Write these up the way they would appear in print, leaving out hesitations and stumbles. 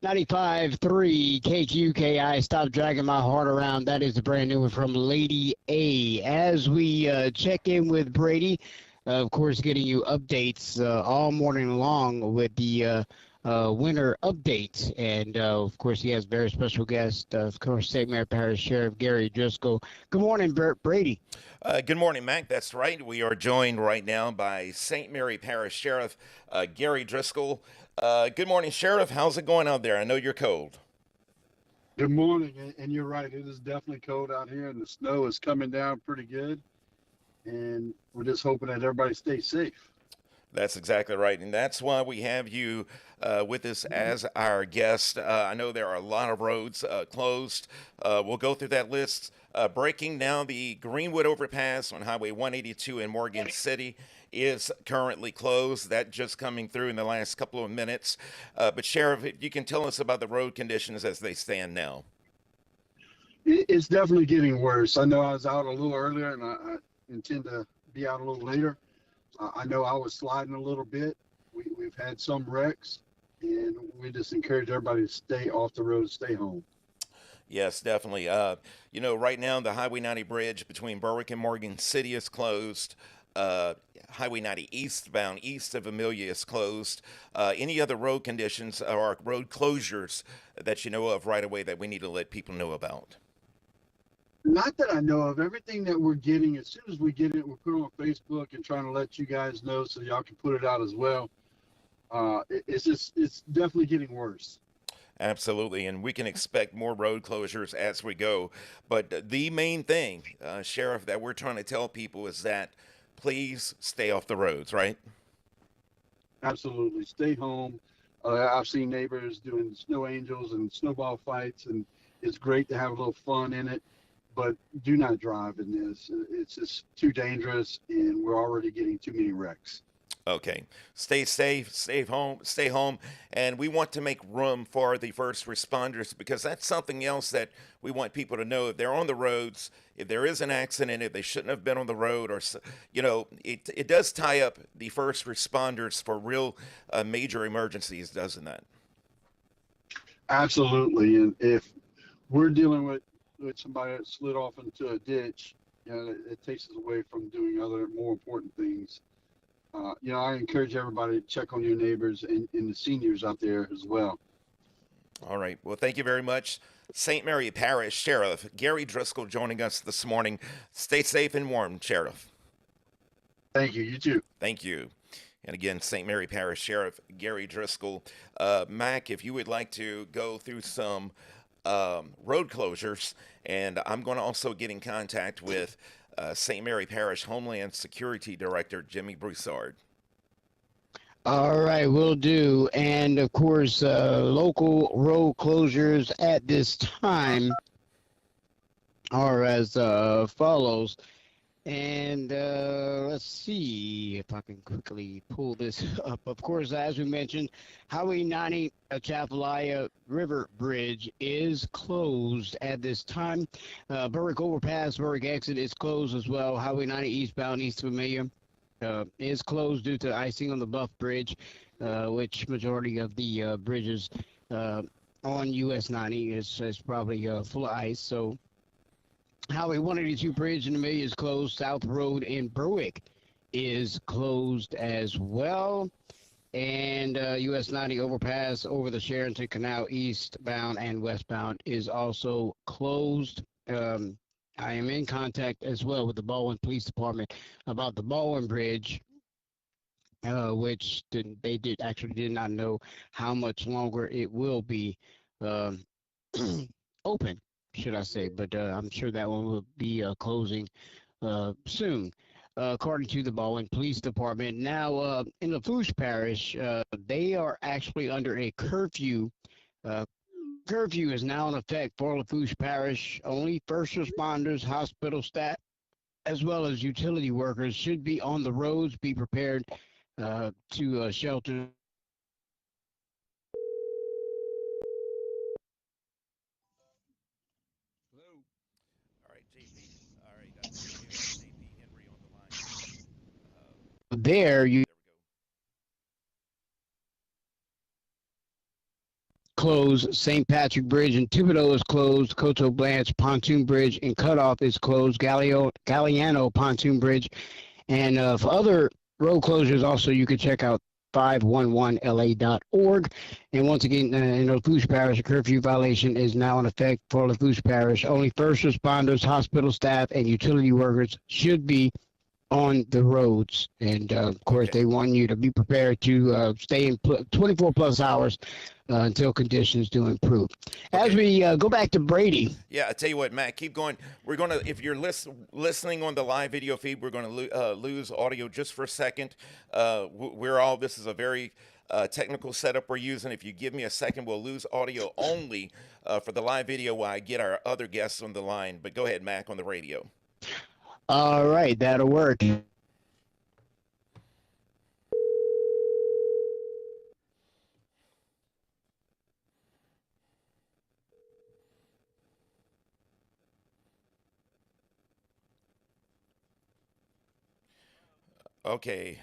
95.3 KQKI. Stop dragging my heart around. That is a brand new one from Lady A. As we check in with Brady, of course, getting you updates all morning long with the winter updates. And of course, he has very special guest, of course, St. Mary Parish Sheriff Gary Driscoll. Good morning, Brady. Good morning, Mac. That's right. We are joined right now by St. Mary Parish Sheriff Gary Driscoll. Good morning, Sheriff. How's it going out there? I know you're cold. Good morning, and you're right. It is definitely cold out here, and the snow is coming down pretty good. And we're just hoping that everybody stays safe. That's exactly right. And that's why we have you with us as our guest. I know there are a lot of roads closed. We'll go through that list. Breaking now, the Greenwood overpass on Highway 182 in Morgan City is currently closed. That just coming through in the last couple of minutes. But Sheriff, if you can tell us about the road conditions as they stand now. It's definitely getting worse. I know I was out a little earlier, and I intend to be out a little later. I know I was sliding a little bit. We've had some wrecks, and we just encourage everybody to stay off the road, stay home. Yes, definitely. Right now the Highway 90 bridge between Berwick and Morgan City is closed. Highway 90 eastbound east of Amelia is closed. Any other road conditions or road closures that you know of right away that we need to let people know about? Not that I know of. Everything that we're getting, as soon as we get it, we're putting it on Facebook and trying to let you guys know so y'all can put it out as well. It's definitely getting worse. Absolutely, and we can expect more road closures as we go. But the main thing, Sheriff, that we're trying to tell people is that please stay off the roads, right? Absolutely. Stay home. I've seen neighbors doing snow angels and snowball fights, and it's great to have a little fun in it. But do not drive in this. It's just too dangerous, and we're already getting too many wrecks. Okay. Stay safe, stay home, and we want to make room for the first responders because that's something else that we want people to know. If they're on the roads, if there is an accident, if they shouldn't have been on the road, or it does tie up the first responders for real major emergencies, doesn't that? Absolutely. And if we're dealing with somebody that slid off into a ditch, it takes us away from doing other more important things. I encourage everybody to check on your neighbors and the seniors out there as well. All right. Well, thank you very much. St. Mary Parish Sheriff Gary Driscoll joining us this morning. Stay safe and warm, Sheriff. Thank you. You too. Thank you. And again, St. Mary Parish Sheriff Gary Driscoll. Mac, if you would like to go through some road closures, and I'm going to also get in contact with St. Mary Parish Homeland Security Director Jimmy Broussard. All right, will do. And of course, local road closures at this time are as follows. And let's see if I can quickly pull this up. Of course, as we mentioned, Highway 90 Chapalaya River Bridge is closed at this time. Berwick Overpass, Berwick Exit is closed as well. Highway 90 eastbound east of Amelia is closed due to icing on the Buff Bridge, which majority of the bridges on US 90 is probably full of ice. So Highway 182 Bridge in Amelia is closed. South Road in Berwick is closed as well. And US 90 overpass over the Sherrington Canal eastbound and westbound is also closed. I am in contact as well with the Baldwin Police Department about the Baldwin Bridge, which they did not know how much longer it will be open, should I say, but I'm sure that one will be closing soon, according to the Baldwin Police Department. Now, in Lafourche Parish, they are actually under a curfew. Curfew is now in effect for Lafourche Parish. Only first responders, hospital staff, as well as utility workers should be on the roads, be prepared to shelter. Hello. All right, JP. All right, I think we have JP Henry on the line. There you There we go. closed. St. Patrick Bridge in Thibodaux is closed. Coteau Blanche Pontoon Bridge in Cutoff is closed. Galliano Pontoon Bridge. And for other road closures, also, you can check out 511la.org. And once again, in Lafourche Parish, a curfew violation is now in effect for Lafourche Parish. Only first responders, hospital staff, and utility workers should be on the roads. And of course, Okay. they want you to be prepared to stay in 24 plus hours until conditions do improve. As Okay. we go back to Brady. Yeah, I tell you what, Matt, keep going. We're gonna, if you're listening on the live video feed, we're gonna lose audio just for a second. This is a very technical setup we're using. If you give me a second, we'll lose audio only for the live video while I get our other guests on the line. But go ahead, Mac, on the radio. All right, that'll work. Okay.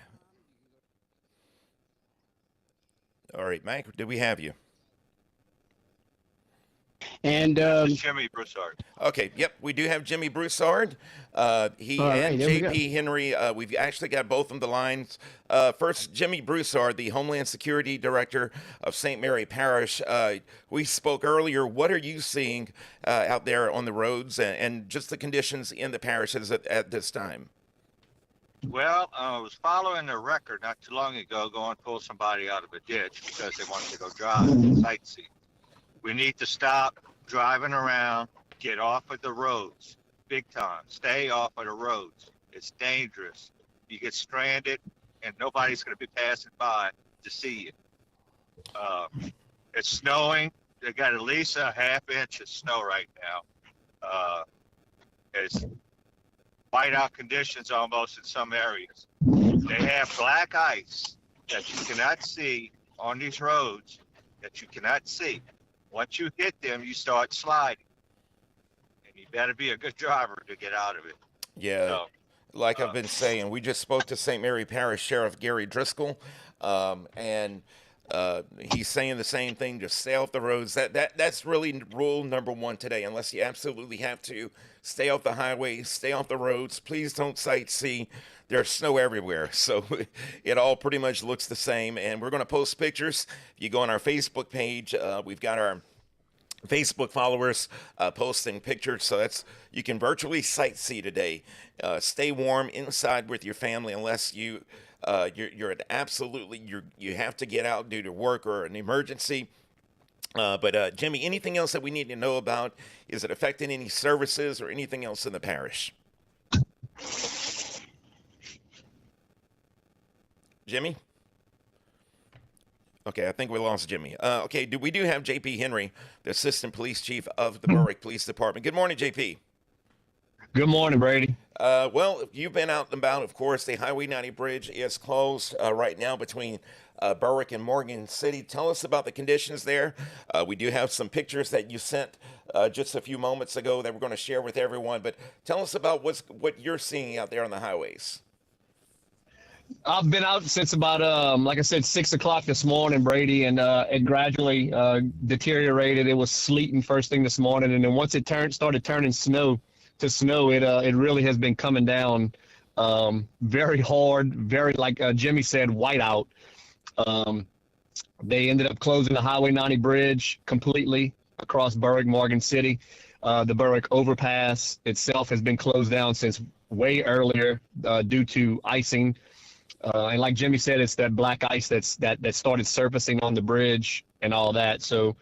All right, Mac, do we have you? And Jimmy Broussard. Okay, yep, we do have Jimmy Broussard. He All right, and there we go. JP Henry. We've actually got both on the lines. First, Jimmy Broussard, the Homeland Security Director of St. Mary Parish. We spoke earlier. What are you seeing out there on the roads and just the conditions in the parishes at this time? Well, I was following a record not too long ago going pull somebody out of a ditch because they wanted to go drive and sightsee. We need to stop driving around, get off of the roads, big time. Stay off of the roads. It's dangerous. You get stranded, and nobody's going to be passing by to see you. It's snowing. They got at least a half inch of snow right now. It's whiteout conditions almost in some areas. They have black ice that you cannot see on these roads that you cannot see. Once you hit them, you start sliding. And you better be a good driver to get out of it. Yeah. So, Like I've been saying, we just spoke to St. Mary Parish Sheriff Gary Driscoll, and he's saying the same thing. Just stay off the roads. That's really rule number one today. Unless you absolutely have to, stay off the highway, stay off the roads. Please don't sightsee. There's snow everywhere, so it all pretty much looks the same. And we're going to post pictures. If you go on our Facebook page, we've got our Facebook followers posting pictures, so that's you can virtually sightsee today. Stay warm inside with your family unless you you have to get out due to work or an emergency. But Jimmy, anything else that we need to know about? Is it affecting any services or anything else in the parish? Jimmy? Okay, I think we lost Jimmy. Okay, we do have JP Henry, the Assistant Police Chief of the Berwick Police Department. Good morning, JP. Good morning, Brady. Well, you've been out and about, of course. The Highway 90 bridge is closed right now between Berwick and Morgan City. Tell us about the conditions there. We do have some pictures that you sent just a few moments ago that we're going to share with everyone. But tell us about what you're seeing out there on the highways. I've been out since about, like I said, 6 o'clock this morning, Brady, and it gradually deteriorated. It was sleeting first thing this morning, and then once it started turning snow to snow, it really has been coming down very hard, very, like Jimmy said, whiteout. They ended up closing the Highway 90 bridge completely across Berwick, Morgan City. The Berwick overpass itself has been closed down since way earlier due to icing. And like Jimmy said, it's that black ice that started surfacing on the bridge and all that. So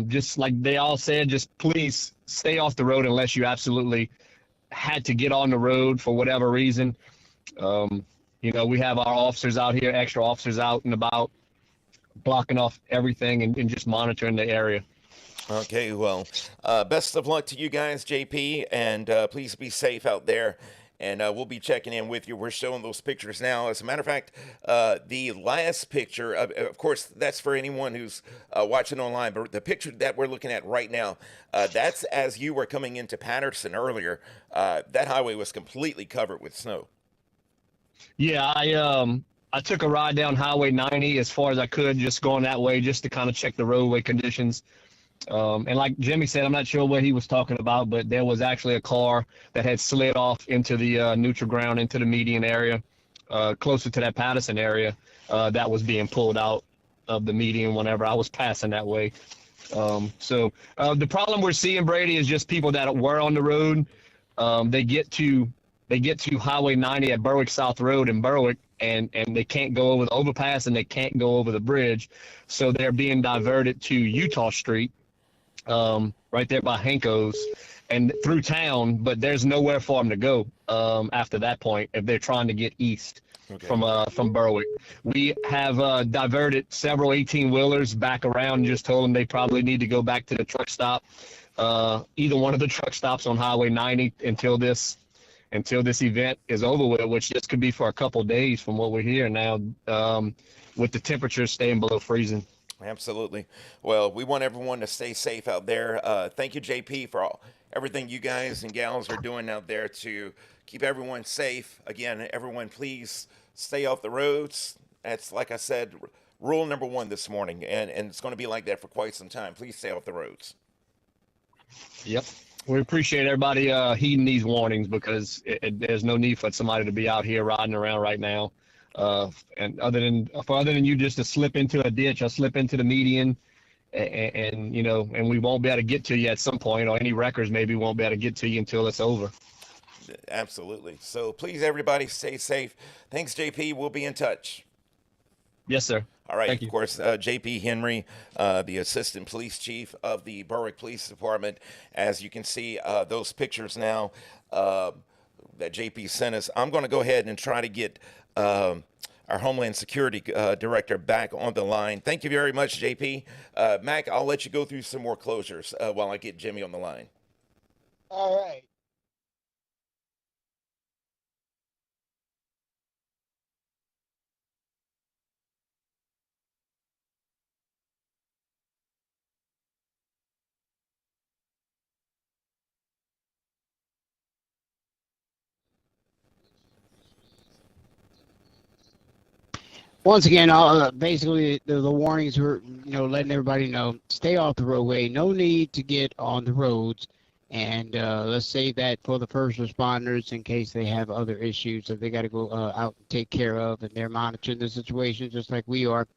just like they all said, just please stay off the road unless you absolutely had to get on the road for whatever reason. We have our officers out here, extra officers out and about, blocking off everything and just monitoring the area. Okay, well, best of luck to you guys, JP, and please be safe out there. And we'll be checking in with you. We're showing those pictures now. As a matter of fact, the last picture, of course, that's for anyone who's watching online, but the picture that we're looking at right now, that's as you were coming into Patterson earlier. That highway was completely covered with snow. Yeah, I took a ride down Highway 90 as far as I could, just going that way, just to kind of check the roadway conditions. And like Jimmy said, I'm not sure what he was talking about, but there was actually a car that had slid off into the neutral ground, into the median area, closer to that Patterson area, that was being pulled out of the median whenever I was passing that way. So the problem we're seeing, Brady, is just people that were on the road. They get to Highway 90 at Berwick South Road in Berwick, and they can't go over the overpass and they can't go over the bridge, so they're being diverted to Utah Street, right there by Hanko's, and through town. But there's nowhere for them to go after that point if they're trying to get east. Okay. From Berwick. We have diverted several 18-wheelers back around and just told them they probably need to go back to the truck stop, either one of the truck stops on Highway 90 until this event is over with, which just could be for a couple of days from what we're hearing now, with the temperatures staying below freezing. Absolutely. Well, we want everyone to stay safe out there. Thank you, JP, for everything you guys and gals are doing out there to keep everyone safe. Again, everyone, please stay off the roads. That's, like I said, rule number one this morning, and it's going to be like that for quite some time. Please stay off the roads. Yep. We appreciate everybody heeding these warnings, because there's no need for somebody to be out here riding around right now. And other than you just to slip into a ditch or slip into the median, and we won't be able to get to you at some point, or any wreckers maybe won't be able to get to you until it's over. Absolutely. So please, everybody, stay safe. Thanks, JP. We'll be in touch. Yes, sir. All right. Thank you. Of course, JP Henry, the Assistant Police Chief of the Berwick Police Department. As you can see, those pictures now that JP sent us. I'm going to go ahead and try to get our Homeland Security Director back on the line. Thank you very much, JP. Mac, I'll let you go through some more closures while I get Jimmy on the line. All right. Once again, basically the warnings were, letting everybody know, stay off the roadway. No need to get on the roads. And let's save that for the first responders in case they have other issues that they got to go out and take care of. And they're monitoring the situation just like we are.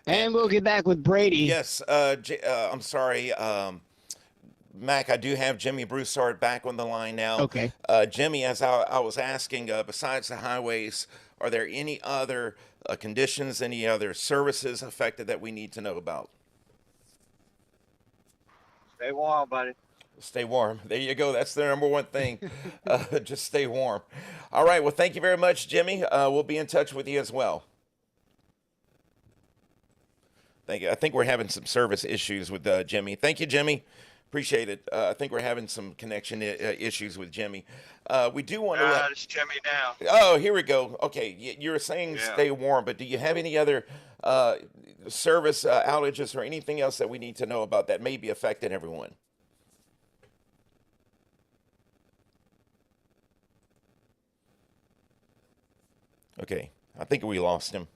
And we'll get back with Brady. Yes. I'm sorry. Mac, I do have Jimmy Broussard back on the line now. Okay. Jimmy, as I was asking, besides the highways, are there any other conditions, any other services affected that we need to know about? Stay warm, buddy. Stay warm. There you go. That's the number one thing. Just stay warm. All right. Well, thank you very much, Jimmy. We'll be in touch with you as well. Thank you. I think we're having some service issues with Jimmy. Thank you, Jimmy. Appreciate it. I think we're having some connection issues with Jimmy. We do want to. It's Jimmy now. Oh, here we go. Okay, you're saying stay warm, but do you have any other service outages or anything else that we need to know about that may be affecting everyone? Okay, I think we lost him.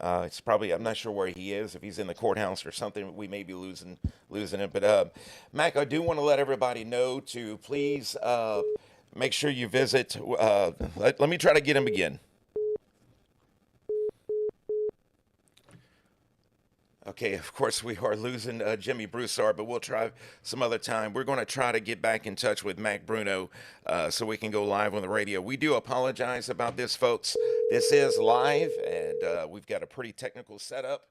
It's probably, I'm not sure where he is. If he's in the courthouse or something, we may be losing it. But Mac, I do want to let everybody know to please make sure you visit. Let me try to get him again. Okay, of course we are losing Jimmy Broussard, but we'll try some other time. We're going to try to get back in touch with Mac Bruno so we can go live on the radio. We do apologize about this, folks. This is live, and we've got a pretty technical setup,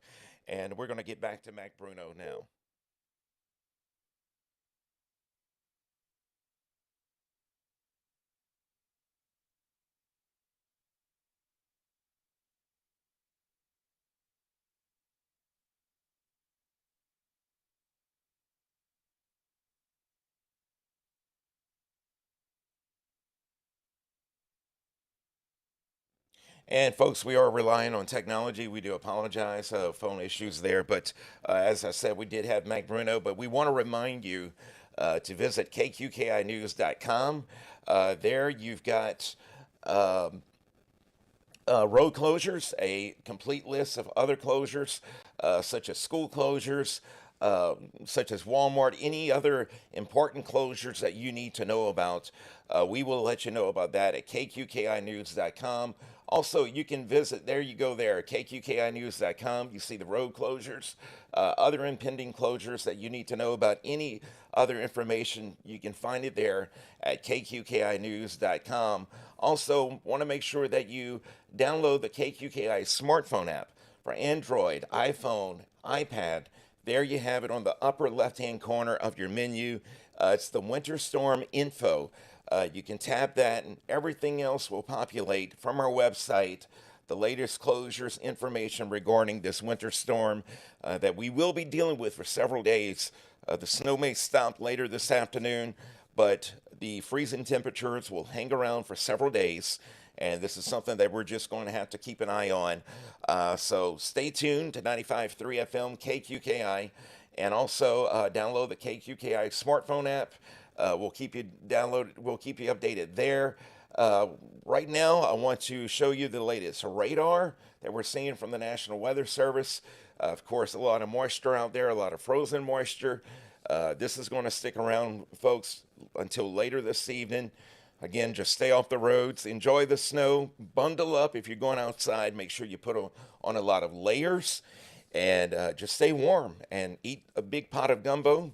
and we're going to get back to Mac Bruno now. And folks, we are relying on technology. We do apologize, phone issues there. But as I said, we did have Mac Bruno. But we want to remind you to visit kqkinews.com. There you've got road closures, a complete list of other closures, such as school closures, such as Walmart, any other important closures that you need to know about. We will let you know about that at kqkinews.com. Also, you can visit, there you go there, kqkinews.com. You see the road closures, other impending closures that you need to know about, any other information, you can find it there at kqkinews.com. Also, want to make sure that you download the KQKI smartphone app for Android, iPhone, iPad. There you have it on the upper left-hand corner of your menu. It's the Winter Storm Info. You can tap that and everything else will populate from our website. The latest closures information regarding this winter storm that we will be dealing with for several days. The snow may stop later this afternoon, but the freezing temperatures will hang around for several days. And this is something that we're just going to have to keep an eye on. So stay tuned to 95.3 FM KQKI, and also download the KQKI smartphone app. We'll keep you updated there. Right now, I want to show you the latest radar that we're seeing from the National Weather Service. Of course, a lot of moisture out there, a lot of frozen moisture. This is going to stick around, folks, until later this evening. Again, just stay off the roads, enjoy the snow, bundle up if you're going outside. Make sure you put on a lot of layers, and just stay warm and eat a big pot of gumbo,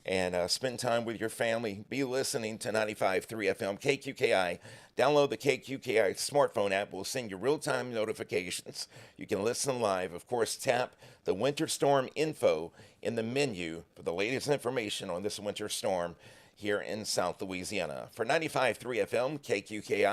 and spend time with your family. Be listening to 95.3 FM KQKI. Download the KQKI smartphone app. We'll send you real-time notifications. You can listen live. Of course, tap the Winter Storm Info in the menu for the latest information on this winter storm here in South Louisiana. For 95.3 FM KQKI.